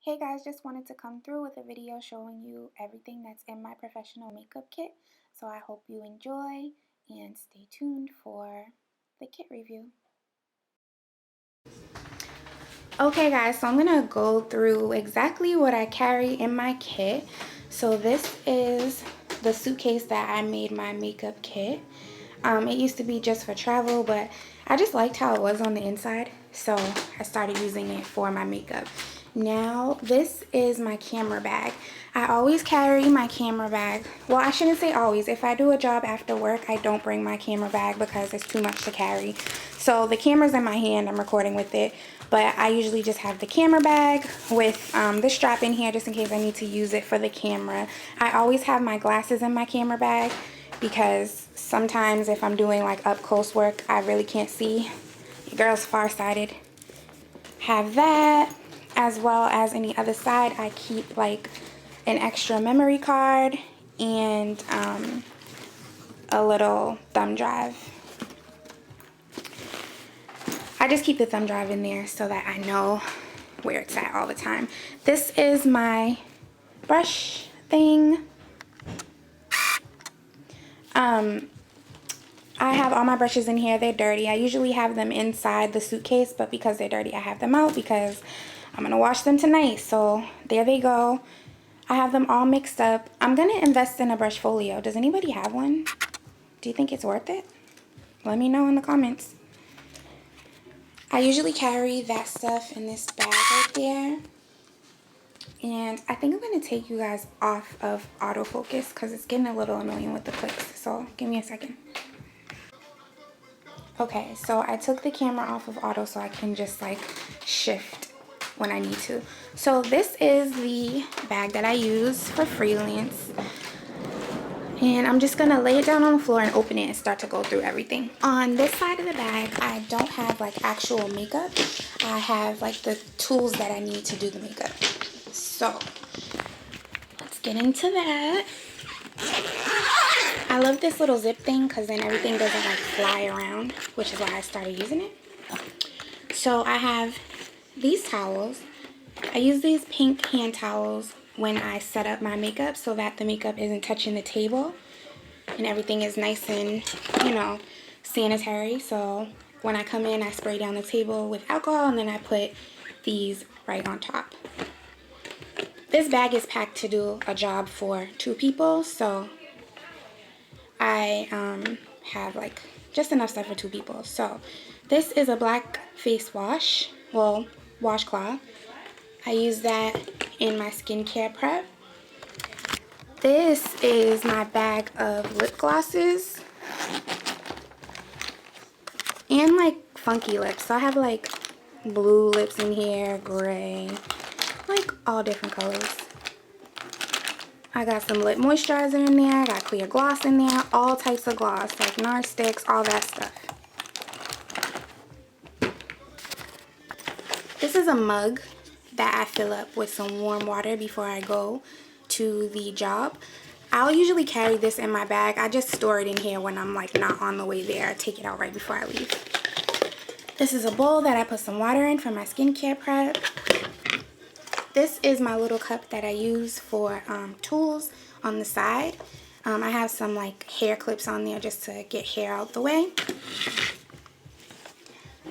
Hey guys, just wanted to come through with a video showing you everything that's in my professional makeup kit. So I hope you enjoy and stay tuned for the kit review. Okay guys, so I'm gonna go through exactly what I carry in my kit. So this is the suitcase that I made my makeup kit. It used to be just for travel, but I just liked how it was on the inside, so I started using it for my makeup. Now this is my camera bag. I always carry my camera bag. Well, I shouldn't say always. If I do a job after work, I don't bring my camera bag because it's too much to carry. So the camera's in my hand, I'm recording with it, but I usually just have the camera bag with the strap in here just in case I need to use it for the camera. I always have my glasses in my camera bag because sometimes if I'm doing like up close work, I really can't see. Your girl's farsighted. Have that, as well as any other side. I keep like an extra memory card and a little thumb drive. I just keep the thumb drive in there so that I know where it's at all the time. This is my brush thing. I have all my brushes in here. They're dirty. I usually have them inside the suitcase, but because they're dirty, I have them out because I'm going to wash them tonight. So there they go. I have them all mixed up. I'm going to invest in a brush folio. Does anybody have one? Do you think it's worth it? Let me know in the comments. I usually carry that stuff in this bag right there. And I think I'm going to take you guys off of autofocus because it's getting a little annoying with the clicks. So give me a second. Okay, so I took the camera off of auto so I can just like shift when I need to. So this is the bag that I use for freelance. And I'm just gonna lay it down on the floor and open it and start to go through everything. On this side of the bag, I don't have like actual makeup. I have like the tools that I need to do the makeup. So let's get into that. I love this little zip thing because then everything doesn't like fly around, which is why I started using it. So I have these towels. I use these pink hand towels when I set up my makeup so that the makeup isn't touching the table and everything is nice and, you know, sanitary. So when I come in, I spray down the table with alcohol and then I put these right on top. This bag is packed to do a job for 2 people, so I have like just enough stuff for 2 people. So this is a black face wash, well, washcloth. I use that in my skincare prep. This is my bag of lip glosses and like funky lips. So I have like blue lips in here, gray, like all different colors. I got some lip moisturizer in there. I got clear gloss in there. All types of gloss, like NARS sticks, all that stuff. This is a mug that I fill up with some warm water before I go to the job. I'll usually carry this in my bag. I just store it in here when I'm like not on the way there. I take it out right before I leave. This is a bowl that I put some water in for my skincare prep. This is my little cup that I use for tools on the side. I have some like hair clips on there just to get hair out the way.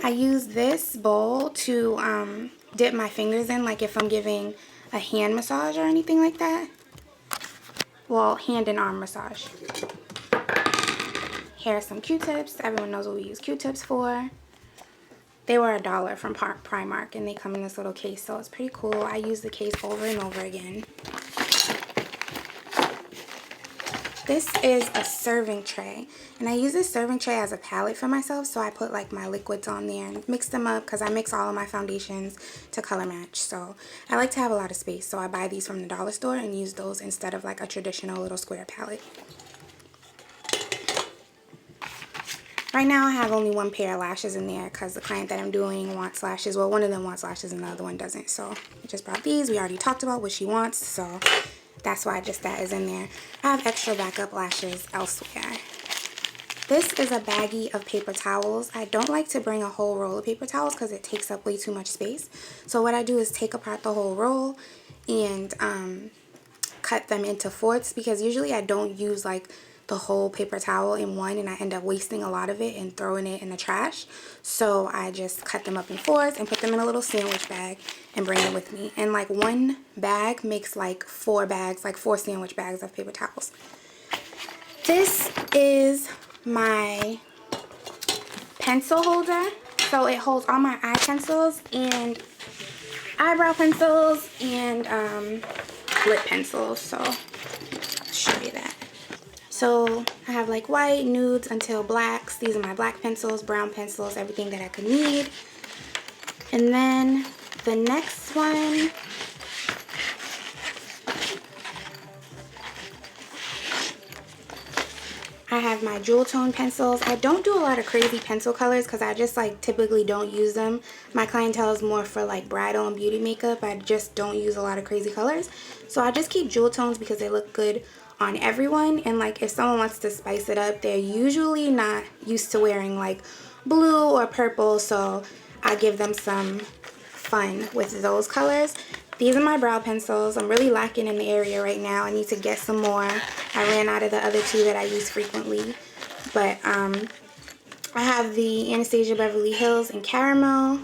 I use this bowl to dip my fingers in, like if I'm giving a hand massage or anything like that. Well, hand and arm massage. Here are some Q-tips. Everyone knows what we use Q-tips for. They were $1 from Primark and they come in this little case, so it's pretty cool. I use the case over and over again. This is a serving tray, and I use this serving tray as a palette for myself, so I put like my liquids on there and mix them up because I mix all of my foundations to color match. So I like to have a lot of space, so I buy these from the dollar store and use those instead of like a traditional little square palette. Right now I have only 1 pair of lashes in there because the client that I'm doing wants lashes. Well, one of them wants lashes and the other one doesn't. So I just brought these. We already talked about what she wants, so that's why just that is in there. I have extra backup lashes elsewhere. this is a baggie of paper towels. I don't like to bring a whole roll of paper towels because it takes up way too much space. So what I do is take apart the whole roll and cut them into fourths, because usually I don't use like the whole paper towel in one and I end up wasting a lot of it and throwing it in the trash. So I just cut them up in fourths and put them in a little sandwich bag and bring them with me. And like one bag makes like 4 bags, like 4 sandwich bags of paper towels. This is my pencil holder. So it holds all my eye pencils and eyebrow pencils and lip pencils. So I'll show you that. So I have like white, nudes until blacks. These are my black pencils, brown pencils, everything that I could need. And then the next one, I have my jewel tone pencils. I don't do a lot of crazy pencil colors because I just like typically don't use them. My clientele is more for like bridal and beauty makeup. I just don't use a lot of crazy colors. So I just keep jewel tones because they look good on everyone. And like if someone wants to spice it up, they're usually not used to wearing like blue or purple. So I give them some fun with those colors. These are my brow pencils. I'm really lacking in the area right now. I need to get some more. I ran out of the other 2 that I use frequently. But I have the Anastasia Beverly Hills in caramel,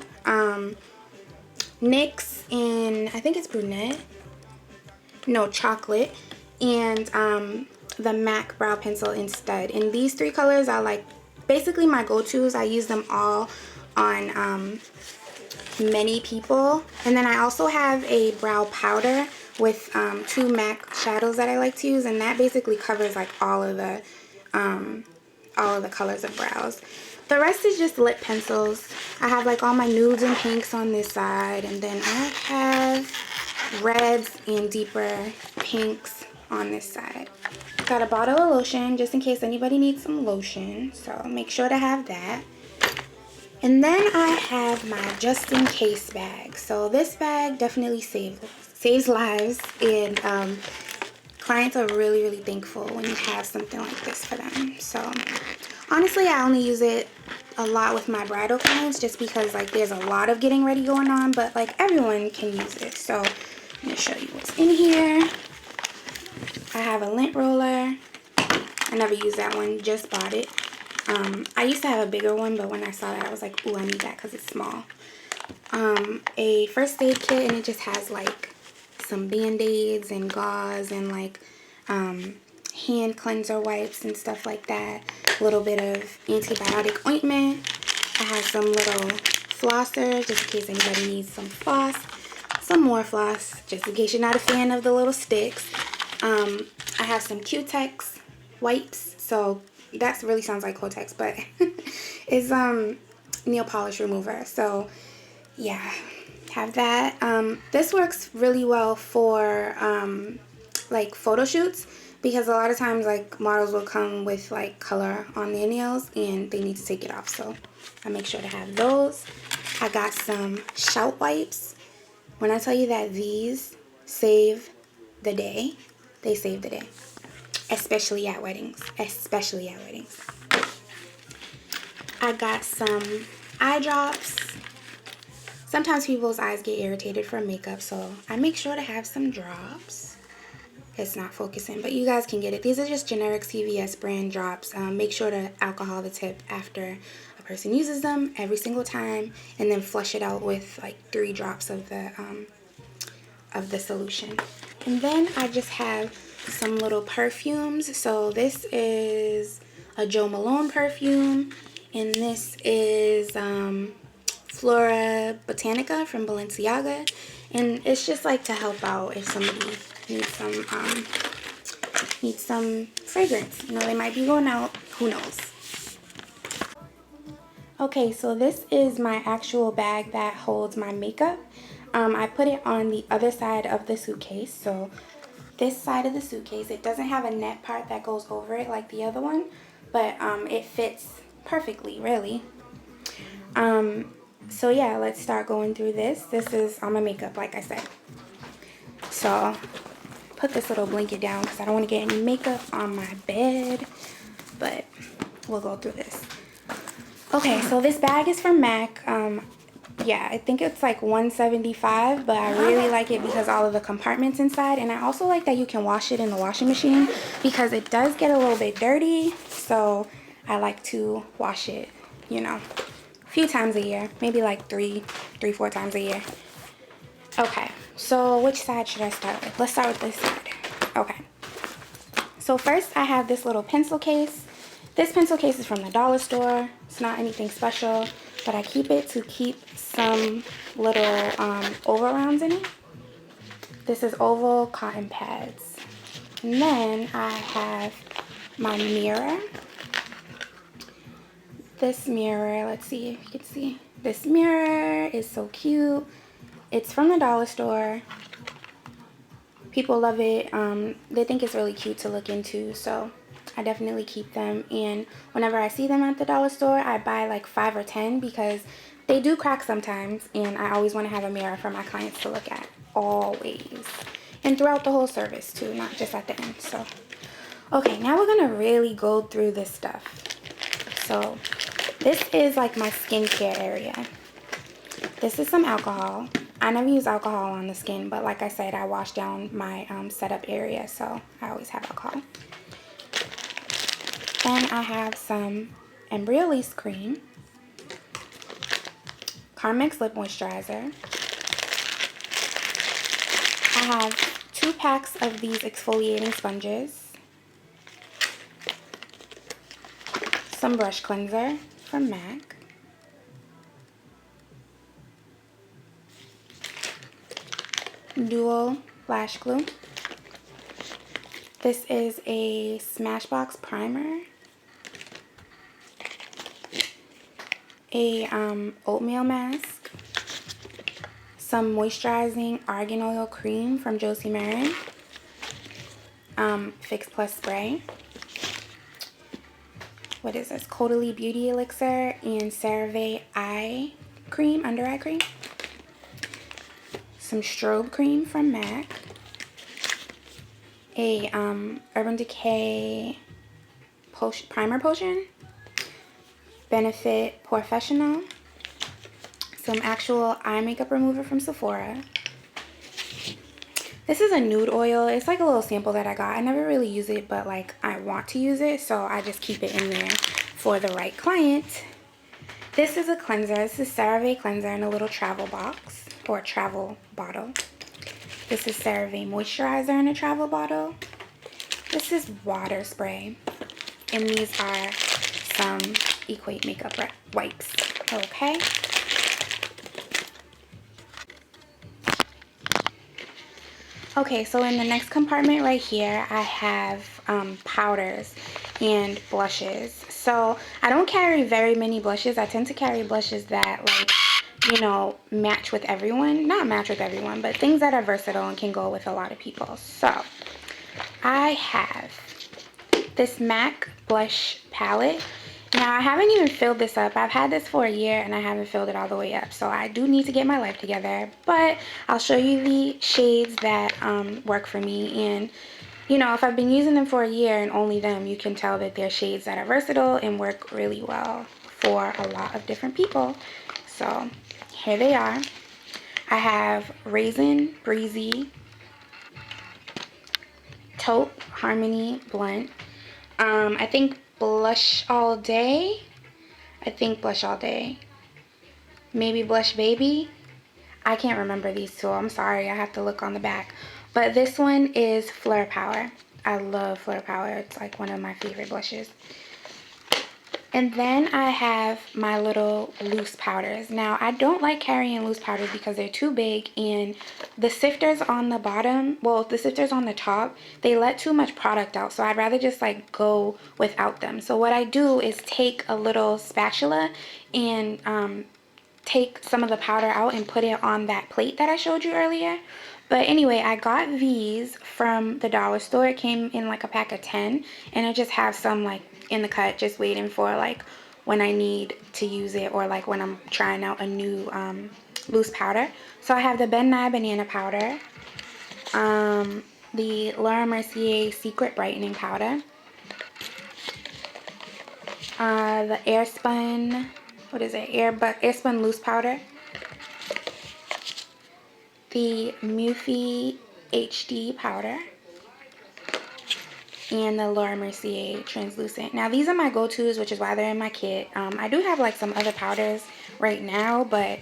NYX in, I think it's brunette, no, chocolate, and the MAC brow pencil in stud. And these 3 colors are like basically my go-tos. I use them all on many people. And then I also have a brow powder with 2 MAC shadows that I like to use, and that basically covers like all of the colors of brows. The rest is just lip pencils. I have like all my nudes and pinks on this side, and then I have reds and deeper pinks on this side. Got a bottle of lotion just in case anybody needs some lotion, so make sure to have that. And then I have my just in case bag. So this bag definitely saves lives, and clients are really, really thankful when you have something like this for them. So honestly, I only use it a lot with my bridal clients just because like there's a lot of getting ready going on, but like everyone can use it. So I'm going to show you what's in here. I have a lint roller. I never used that one, just bought it. I used to have a bigger one, but when I saw that, I was like, ooh, I need that because it's small. A first aid kit, and it just has like some band-aids and gauze and like hand cleanser wipes and stuff like that. A little bit of antibiotic ointment. I have some little flossers just in case anybody needs some floss. Some more floss just in case you're not a fan of the little sticks. I have some Q-Tex wipes. So that really sounds like Kotex, but it's nail polish remover. So yeah, have that. This works really well for like photo shoots, because a lot of times like models will come with like color on their nails and they need to take it off. So I make sure to have those. I got some shout wipes. When I tell you that these save the day, they save the day. Especially at weddings. Especially at weddings. I got some eye drops. Sometimes people's eyes get irritated from makeup, so I make sure to have some drops. It's not focusing, but you guys can get it. These are just generic CVS brand drops. Make sure to alcohol the tip after a person uses them every single time, and then flush it out with like 3 drops of the solution. And then I just have some little perfumes. So this is a Jo Malone perfume, and this is Flora Botanica from Balenciaga, and it's just like to help out if somebody needs some fragrance. You know, they might be going out, who knows. Okay, so this is my actual bag that holds my makeup. I put it on the other side of the suitcase. So this side of the suitcase, it doesn't have a net part that goes over it like the other one, but it fits perfectly, really. So yeah, let's start going through this. This is all my makeup, like I said. So put this little blanket down because I don't want to get any makeup on my bed, but we'll go through this. Okay, so this bag is from MAC. Yeah, I think it's like $175, but I really like it because all of the compartments inside. And I also like that you can wash it in the washing machine because it does get a little bit dirty. So I like to wash it, you know, a few times a year, maybe like three, 4 times a year. Okay, so which side should I start with? Let's start with this side. Okay, so first I have this little pencil case. This pencil case is from the dollar store. It's not anything special, but I keep it to keep some little oval rounds in it. This is oval cotton pads. And then I have my mirror. This mirror, let's see if you can see. This mirror is so cute. It's from the dollar store. People love it. They think it's really cute to look into, so I definitely keep them. And whenever I see them at the dollar store, I buy like 5 or 10 because they do crack sometimes, and I always want to have a mirror for my clients to look at, always. And throughout the whole service too, not just at the end. So, okay, now we're gonna really go through this stuff. So, this is like my skincare area. This is some alcohol. I never use alcohol on the skin, but like I said, I wash down my setup area, so I always have alcohol. Then I have some Embryolisse cream, Carmex lip moisturizer. I have 2 packs of these exfoliating sponges, some brush cleanser from MAC, dual lash glue. This is a Smashbox primer, a oatmeal mask, some moisturizing argan oil cream from Josie Maran, Fix Plus spray. What is this? Caudalie Beauty Elixir and CeraVe eye cream, under eye cream. Some strobe cream from MAC. A Urban Decay primer potion. Benefit Professional. Some actual eye makeup remover from Sephora. This is a nude oil. It's like a little sample that I got. I never really use it, but like I want to use it, so I just keep it in there for the right client. This is a cleanser. This is CeraVe cleanser in a little travel box or travel bottle. This is CeraVe moisturizer in a travel bottle. This is water spray, and these are some Equate makeup wipes. Okay. Okay, so in the next compartment right here, I have powders and blushes. So I don't carry very many blushes. I tend to carry blushes that, like, you know, match with everyone. Not match with everyone, but things that are versatile and can go with a lot of people. So I have this MAC blush palette. Now, I haven't even filled this up. I've had this for a year and I haven't filled it all the way up. So I do need to get my life together. But I'll show you the shades that work for me. And, you know, if I've been using them for a year and only them, you can tell that they're shades that are versatile and work really well for a lot of different people. So here they are. I have Raisin Breezy Taupe Harmony Blunt. I think Blush All Day. Maybe Blush Baby. I can't remember these two. I'm sorry. I have to look on the back. But this one is Fleur Power. I love Fleur Power. It's like one of my favorite blushes. And then I have my little loose powders. Now, I don't like carrying loose powders because they're too big, and the sifters on the bottom, well, the sifters on the top, they let too much product out. So I'd rather just like go without them. So what I do is take a little spatula and take some of the powder out and put it on that plate that I showed you earlier. But anyway, I got these from the dollar store. It came in like a pack of 10, and I just have some like in the cut, just waiting for like when I need to use it, or like when I'm trying out a new loose powder. So I have the Ben Nye Banana Powder, the Laura Mercier Secret Brightening Powder, The Airspun, what is it? Airspun loose powder. The Morphe HD powder. And the Laura Mercier translucent. Now these are my go-tos, which is why they're in my kit. I do have like some other powders right now, but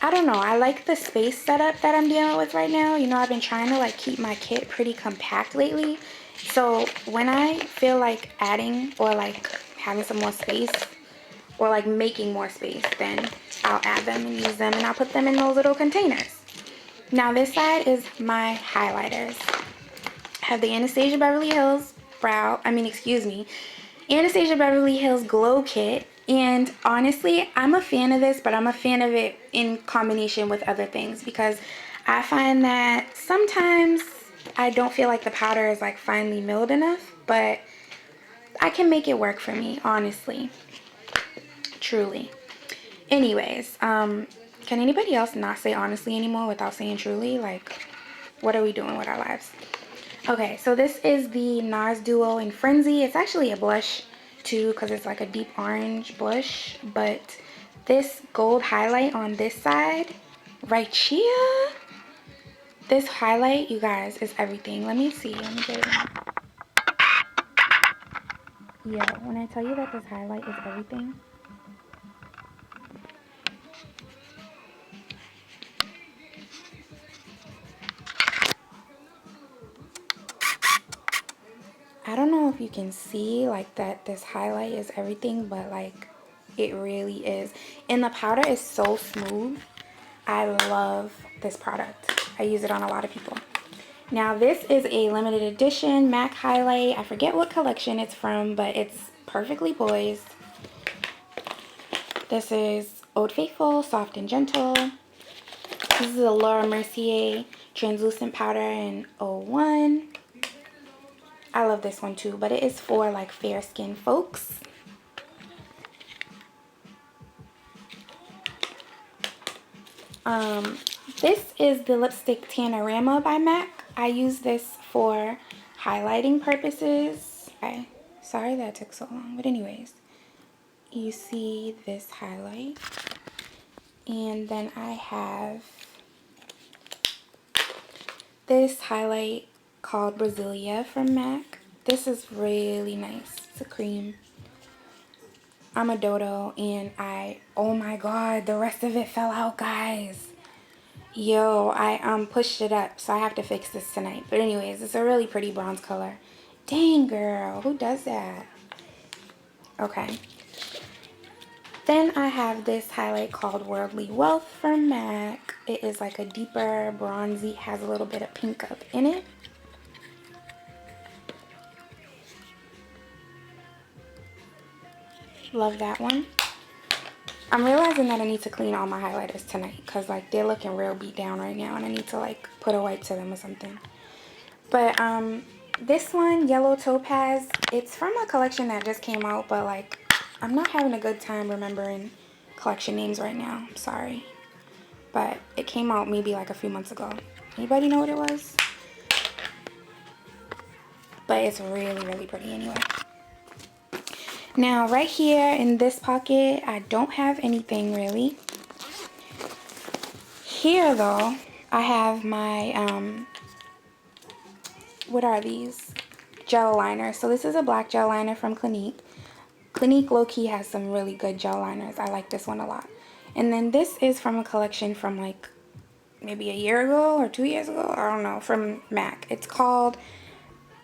I don't know. I like the space setup that I'm dealing with right now. You know, I've been trying to like keep my kit pretty compact lately. So when I feel like adding or like having some more space or like making more space, then I'll add them and use them, and I'll put them in those little containers. Now this side is my highlighters. I have the Anastasia Beverly Hills Anastasia Beverly Hills Glow Kit. And honestly, I'm a fan of this, but I'm a fan of it in combination with other things, because I find that sometimes I don't feel like the powder is like finely milled enough, but I can make it work for me, honestly. Truly. Anyways, can anybody else not say honestly anymore without saying truly? Like, what are we doing with our lives? Okay, so this is the NARS Duo in Frenzy. It's actually a blush too, because it's like a deep orange blush, but this gold highlight on this side right here, this highlight, you guys, is everything. Let me see. Let me get it in. Yeah, when I tell you that this highlight is everything. I don't know if you can see like that this highlight is everything, but like it really is. And the powder is so smooth. I love this product. I use it on a lot of people. Now this is a limited edition MAC highlight. I forget what collection it's from, but it's perfectly poised. This is Old Faithful, Soft and Gentle. This is a Laura Mercier translucent powder in 01. I love this one too, but it is for like fair skinned folks. This is the lipstick Tanorama by MAC. I use this for highlighting purposes. Okay, sorry that took so long, but anyways, you see this highlight, and then I have this highlight called Brasilia from MAC. This is really nice. It's a cream. I'm a dodo, and oh my god, the rest of it fell out, guys. Yo, I pushed it up, so I have to fix this tonight. But anyways, it's a really pretty bronze color. Dang, girl, who does that? Okay. Then I have this highlight called Worldly Wealth from MAC. It is like a deeper bronzy, has a little bit of pink up in it. Love that one. I'm realizing that I need to clean all my highlighters tonight, because like they're looking real beat down right now, and I need to like put a wipe to them or something. But this one, Yellow Topaz, it's from a collection that just came out, but like I'm not having a good time remembering collection names right now. I'm sorry. But it came out maybe like a few months ago. Anybody know what it was? But it's really, really pretty anyway. Now right here in this pocket, I don't have anything really. Here though, I have my, what are these? Gel liners. So this is a black gel liner from Clinique. Clinique low-key has some really good gel liners. I like this one a lot. And then this is from a collection from like maybe a year ago or 2 years ago. I don't know, from MAC. It's called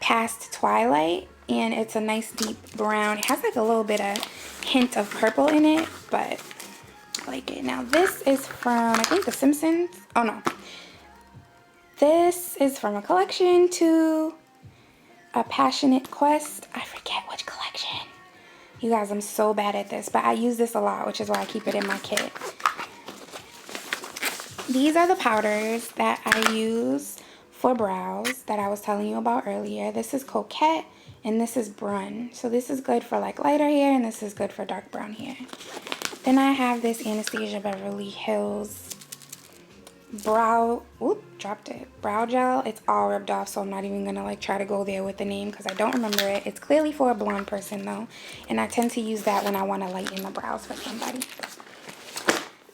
Past Twilight. And it's a nice deep brown. It has like a little bit of hint of purple in it, but I like it. Now this is from, I think, The Simpsons. Oh no. This is from a collection to A Passionate Quest. I forget which collection. You guys, I'm so bad at this, but I use this a lot, which is why I keep it in my kit. These are the powders that I use for brows that I was telling you about earlier. This is Coquette. And this is Brun. So this is good for like lighter hair, and this is good for dark brown hair. Then I have this Anastasia Beverly Hills brow, dropped it. Brow gel, it's all rubbed off, so I'm not even gonna like try to go there with the name because I don't remember it. It's clearly for a blonde person though, and I tend to use that when I want to lighten the brows for somebody.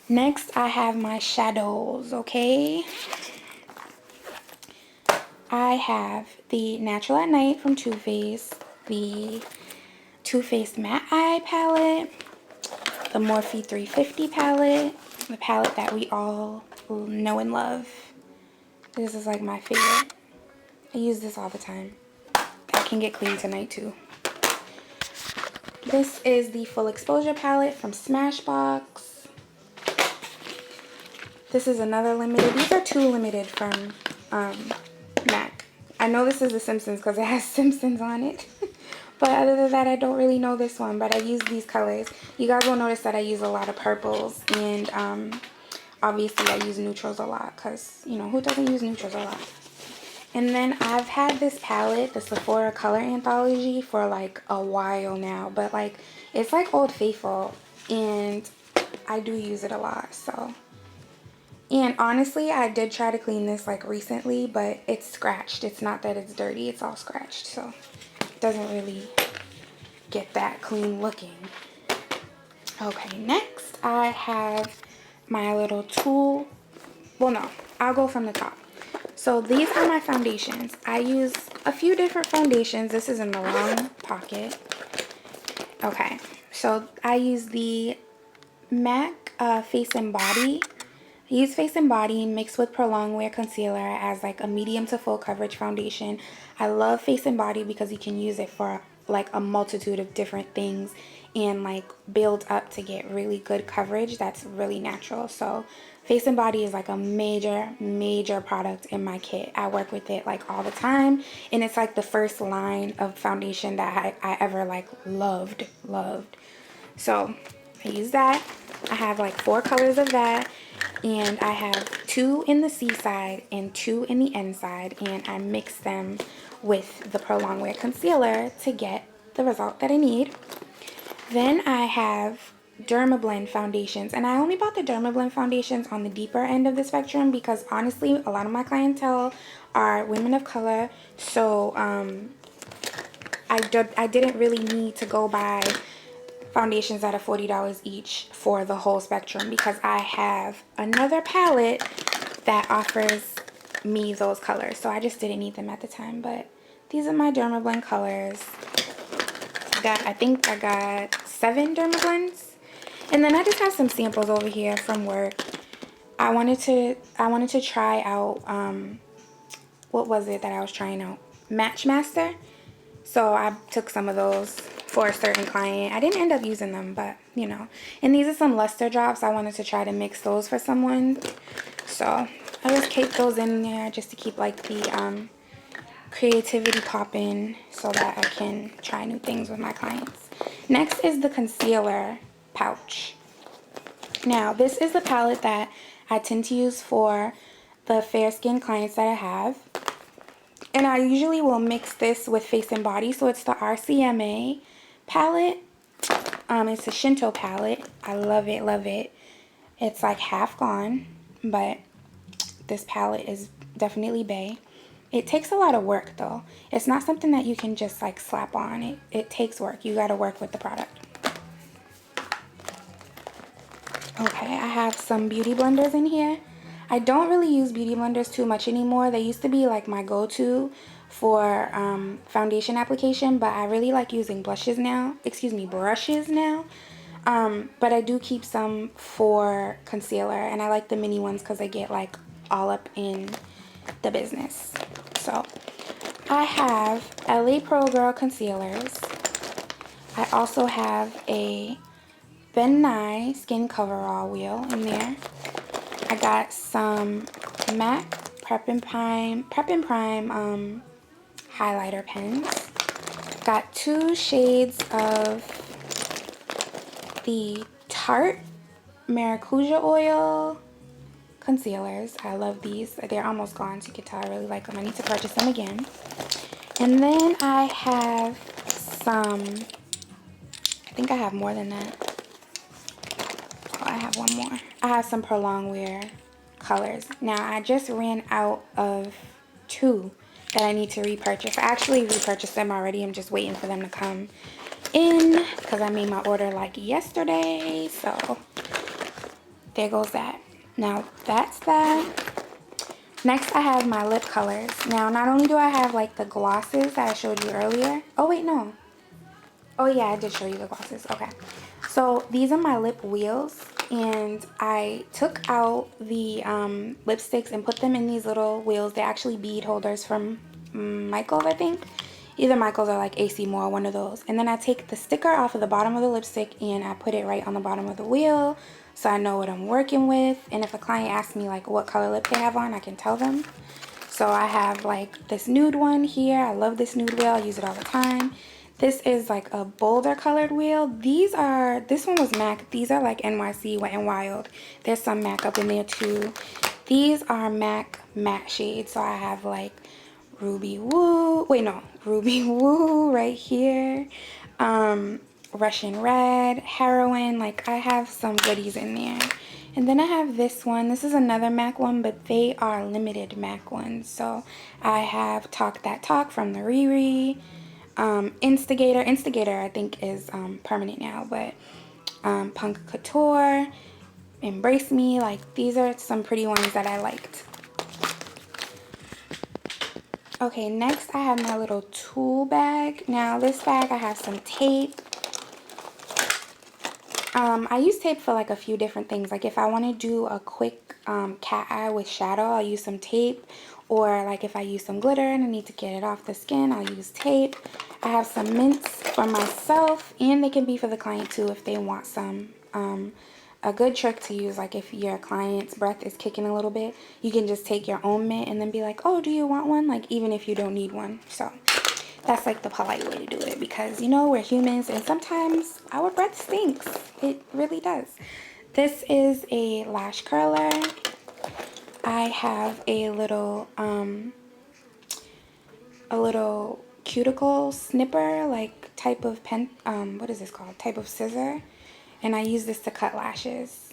Next, I have my shadows, okay? I have the Natural at Night from Too Faced, the Too Faced Matte Eye palette, the Morphe 350 palette, the palette that we all know and love. This is like my favorite. I use this all the time. I can get clean tonight too. This is the Full Exposure palette from Smashbox. This is another limited. These are two limited from MAC. I know this is The Simpsons because it has Simpsons on it. But other than that, I don't really know this one. But I use these colors. You guys will notice that I use a lot of purples. And obviously I use neutrals a lot. Because, you know, who doesn't use neutrals a lot? And then I've had this palette, the Sephora Color Anthology, for like a while now. But like, it's like Old Faithful. And I do use it a lot, so. And honestly, I did try to clean this like recently, but it's scratched. It's not that it's dirty, it's all scratched, so it doesn't really get that clean looking. Okay, next I have my little tool. Well, no, I'll go from the top. So these are my foundations. I use a few different foundations. This is in the wrong pocket. Okay, so I use the MAC Face and Body. I use Face and Body mixed with Prolonged Wear Concealer as like a medium to full coverage foundation. I love Face and Body because you can use it for like a multitude of different things and like build up to get really good coverage that's really natural. So Face and Body is like a major product in my kit. I work with it like all the time, and it's like the first line of foundation that I ever like loved. So I use that. I have like 4 colors of that. And I have 2 in the C side and 2 in the N side, and I mix them with the Prolonged Wear Concealer to get the result that I need. Then I have Dermablend foundations, and I only bought the Dermablend foundations on the deeper end of the spectrum because honestly a lot of my clientele are women of color, so I didn't really need to go buy foundations that are $40 each for the whole spectrum because I have another palette that offers me those colors, so I just didn't need them at the time. But these are my Dermablend colors. I think I got 7 Dermablends, and then I just have some samples over here from work. I wanted to try out what was it that I was trying out? Matchmaster. So I took some of those for a certain client. I didn't end up using them, but you know. And these are some luster drops. I wanted to try to mix those for someone. So I just caked those in there just to keep like the creativity popping so that I can try new things with my clients. Next is the concealer pouch. Now this is the palette that I tend to use for the fair skin clients that I have. And I usually will mix this with Face and Body. So it's the RCMA palette. It's a Shinto palette. I love it. It's like half gone, but this palette is definitely bae. It takes a lot of work though. It's not something that you can just like slap on. It takes work. You got to work with the product. Okay, I have some beauty blenders in here. I don't really use beauty blenders too much anymore. They used to be like my go-to for foundation application, but I really like using brushes now. But I do keep some for concealer, and I like the mini ones because they get like all up in the business. So I have LA Pro Girl concealers. I also have a Ben Nye Skin Coverall wheel in there. I got some MAC Prep and Prime highlighter pens. Got 2 shades of the Tarte Maracuja Oil concealers. I love these. They're almost gone, so you can tell I really like them. I need to purchase them again. And then I have some, I think I have more than that. Oh, I have one more. I have some Prolonged Wear colors. Now, I just ran out of 2 that I need to repurchase. I actually repurchased them already. I'm just waiting for them to come in because I made my order like yesterday. So there goes that. Now, that's that. Next, I have my lip colors. Now, not only do I have like the glosses that I showed you earlier. Oh, wait, no. Oh, yeah, I did show you the glosses. Okay. So, these are my lip wheels. And I took out the lipsticks and put them in these little wheels. They're actually bead holders from Michael's, I think. Either Michael's or like AC Moore, one of those. And then I take the sticker off of the bottom of the lipstick and I put it right on the bottom of the wheel so I know what I'm working with. And if a client asks me like what color lip they have on, I can tell them. So I have like this nude one here. I love this nude wheel. I use it all the time. This is like a bolder colored wheel. This one was MAC. These are like NYC Wet n Wild. There's some MAC up in there too. These are MAC matte shades. So I have like Ruby Woo right here. Russian Red, Heroin. Like I have some goodies in there. And then I have this one. This is another MAC one, but they are limited MAC ones. So I have Talk That Talk from the Riri. Instigator I think is permanent now, but Punk Couture, Embrace Me, like these are some pretty ones that I liked. Okay, next I have my little tool bag. Now this bag I have some tape. I use tape for like a few different things. Like if I want to do a quick cat eye with shadow, I'll use some tape. Or like if I use some glitter and I need to get it off the skin, I'll use tape. I have some mints for myself, and they can be for the client too if they want some. A good trick to use, like if your client's breath is kicking a little bit, you can just take your own mint and then be like, oh, do you want one? Like even if you don't need one. So that's like the polite way to do it because, you know, we're humans and sometimes our breath stinks. It really does. This is a lash curler. I have a little cuticle snipper, like type of pen, what is this called? Type of scissor. And I use this to cut lashes.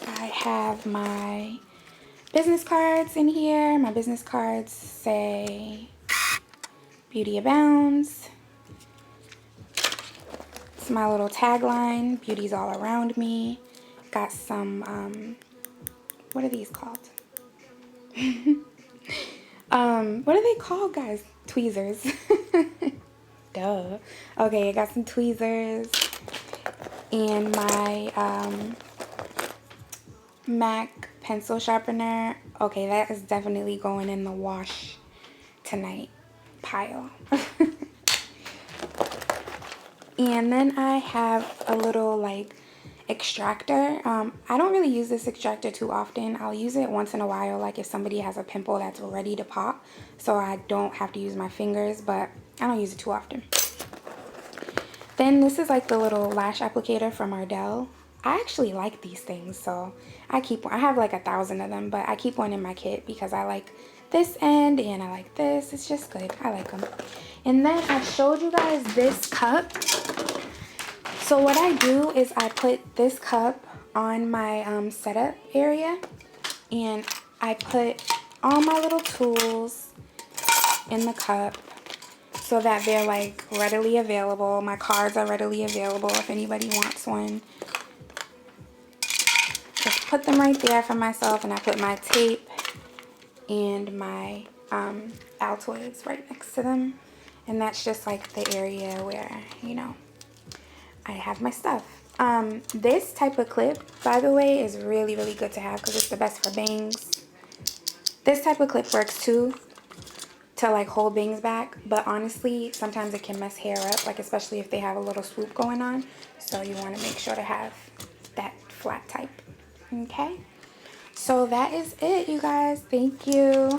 I have my business cards in here. My business cards say Beauty Abounds. It's my little tagline, beauty's all around me. Got some, what are these called? What are they called, guys? Tweezers. Duh. Okay, I got some tweezers. And my MAC pencil sharpener. Okay, that is definitely going in the wash tonight pile. And then I have a little like extractor. I don't really use this extractor too often. I'll use it once in a while, like if somebody has a pimple that's ready to pop, so I don't have to use my fingers, but I don't use it too often. Then this is like the little lash applicator from Ardell. I actually like these things, so I have like 1,000 of them, but I keep one in my kit because I like this end and I like this. It's just good. I like them. And then I showed you guys this cup. So what I do is I put this cup on my setup area, and I put all my little tools in the cup so that they're like readily available. My cards are readily available if anybody wants one. Just put them right there for myself, and I put my tape and my Altoids right next to them. And that's just like the area where, you know, I have my stuff. This type of clip, by the way, is really, really good to have because it's the best for bangs. This type of clip works too to like hold bangs back, but honestly, sometimes it can mess hair up, like especially if they have a little swoop going on. So you want to make sure to have that flat type. Okay, so that is it, you guys. Thank you.